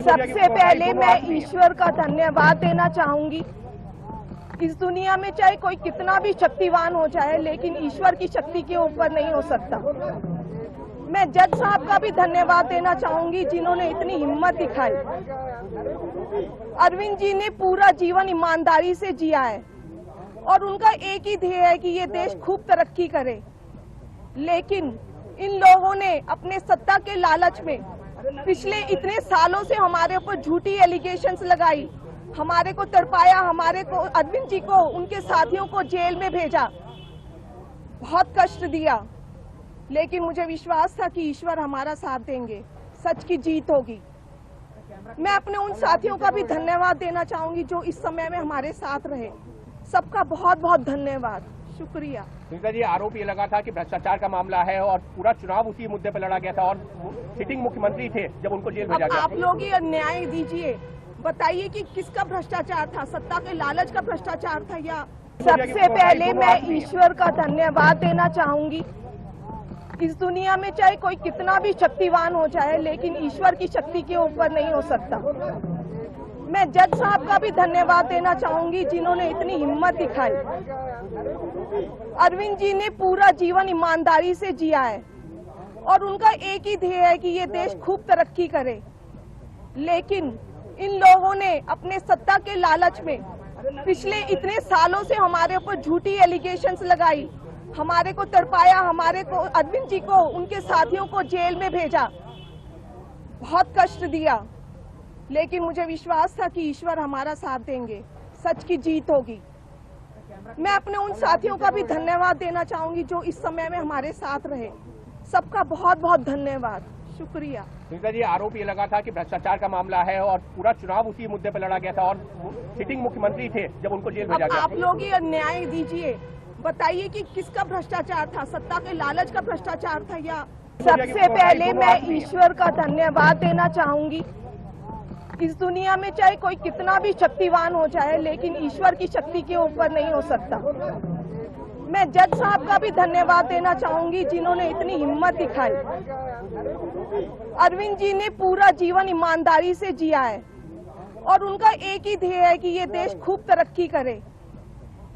सबसे पहले मैं ईश्वर का धन्यवाद देना चाहूंगी। इस दुनिया में चाहे कोई कितना भी शक्तिवान हो जाए, लेकिन ईश्वर की शक्ति के ऊपर नहीं हो सकता। मैं जज साहब का भी धन्यवाद देना चाहूंगी, जिन्होंने इतनी हिम्मत दिखाई। अरविंद जी ने पूरा जीवन ईमानदारी से जिया है और उनका एक ही ध्येय है कि ये देश खूब तरक्की करे। लेकिन इन लोगों ने अपने सत्ता के लालच में पिछले इतने सालों से हमारे ऊपर झूठी एलिगेशंस लगाई, हमारे को तड़पाया, हमारे को, अरविंद जी को, उनके साथियों को जेल में भेजा, बहुत कष्ट दिया। लेकिन मुझे विश्वास था कि ईश्वर हमारा साथ देंगे, सच की जीत होगी। मैं अपने उन साथियों का भी धन्यवाद देना चाहूंगी जो इस समय में हमारे साथ रहे। सबका बहुत बहुत धन्यवाद, शुक्रिया। सुनीता जी, आरोप ये लगा था कि भ्रष्टाचार का मामला है और पूरा चुनाव उसी मुद्दे पर लड़ा गया था और सिटिंग मुख्यमंत्री थे जब उनको जेल भेजा गया। आप लोग ही न्याय दीजिए, बताइए कि किसका भ्रष्टाचार था, सत्ता के लालच का भ्रष्टाचार था या? सबसे पहले मैं ईश्वर का धन्यवाद देना चाहूंगी। इस दुनिया में चाहे कोई कितना भी शक्तिवान हो जाए, लेकिन ईश्वर की शक्ति के ऊपर नहीं हो सकता। मैं जज साहब का भी धन्यवाद देना चाहूंगी, जिन्होंने इतनी हिम्मत दिखाई। अरविंद जी ने पूरा जीवन ईमानदारी से जिया है और उनका एक ही ध्येय है कि ये देश खूब तरक्की करे। लेकिन इन लोगों ने अपने सत्ता के लालच में पिछले इतने सालों से हमारे ऊपर झूठी एलिगेशंस लगाई, हमारे को तड़पाया, हमारे को, अरविंद जी को, उनके साथियों को जेल में भेजा, बहुत कष्ट दिया। लेकिन मुझे विश्वास था कि ईश्वर हमारा साथ देंगे, सच की जीत होगी। मैं अपने उन साथियों का भी धन्यवाद देना चाहूंगी जो इस समय में हमारे साथ रहे। सबका बहुत बहुत धन्यवाद, शुक्रिया। सुनीता जी, आरोप ये लगा था कि भ्रष्टाचार का मामला है और पूरा चुनाव उसी मुद्दे पर लड़ा गया था और सिटिंग मुख्यमंत्री थे जब उनको जेल भेजा गया। आप लोग ही न्याय दीजिए, बताइए कि किसका भ्रष्टाचार था, सत्ता के लालच का भ्रष्टाचार था या? सबसे पहले मैं ईश्वर का धन्यवाद देना चाहूंगी। इस दुनिया में चाहे कोई कितना भी शक्तिवान हो जाए, लेकिन ईश्वर की शक्ति के ऊपर नहीं हो सकता। मैं जज साहब का भी धन्यवाद देना चाहूंगी, जिन्होंने इतनी हिम्मत दिखाई। अरविंद जी ने पूरा जीवन ईमानदारी से जिया है और उनका एक ही ध्येय है कि ये देश खूब तरक्की करे।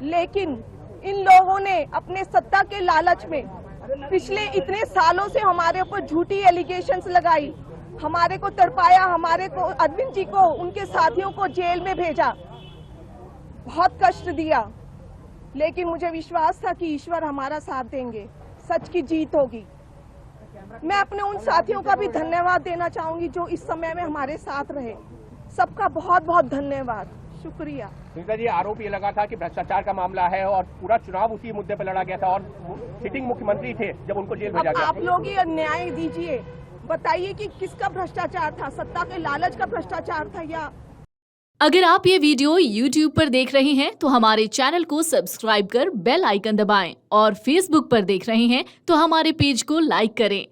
लेकिन इन लोगों ने अपने सत्ता के लालच में पिछले इतने सालों से हमारे ऊपर झूठी एलिगेशंस लगाई, हमारे को तड़पाया, हमारे को, अरविंद जी को, उनके साथियों को जेल में भेजा, बहुत कष्ट दिया। लेकिन मुझे विश्वास था कि ईश्वर हमारा साथ देंगे, सच की जीत होगी। मैं अपने उन साथियों का भी धन्यवाद देना चाहूंगी जो इस समय में हमारे साथ रहे। सबका बहुत बहुत धन्यवाद, शुक्रिया। सुनीता जी, आरोप ये लगा था कि भ्रष्टाचार का मामला है और पूरा चुनाव उसी मुद्दे पर लड़ा गया था और सिटिंग मुख्यमंत्री थे जब उनको जेल भेजा गया। आप लोग ही न्याय दीजिए, बताइए कि किसका भ्रष्टाचार था, सत्ता के लालच का भ्रष्टाचार था या? अगर आप ये वीडियो YouTube पर देख रहे हैं तो हमारे चैनल को सब्सक्राइब कर बेल आइकन दबाएं और Facebook पर देख रहे हैं तो हमारे पेज को लाइक करें।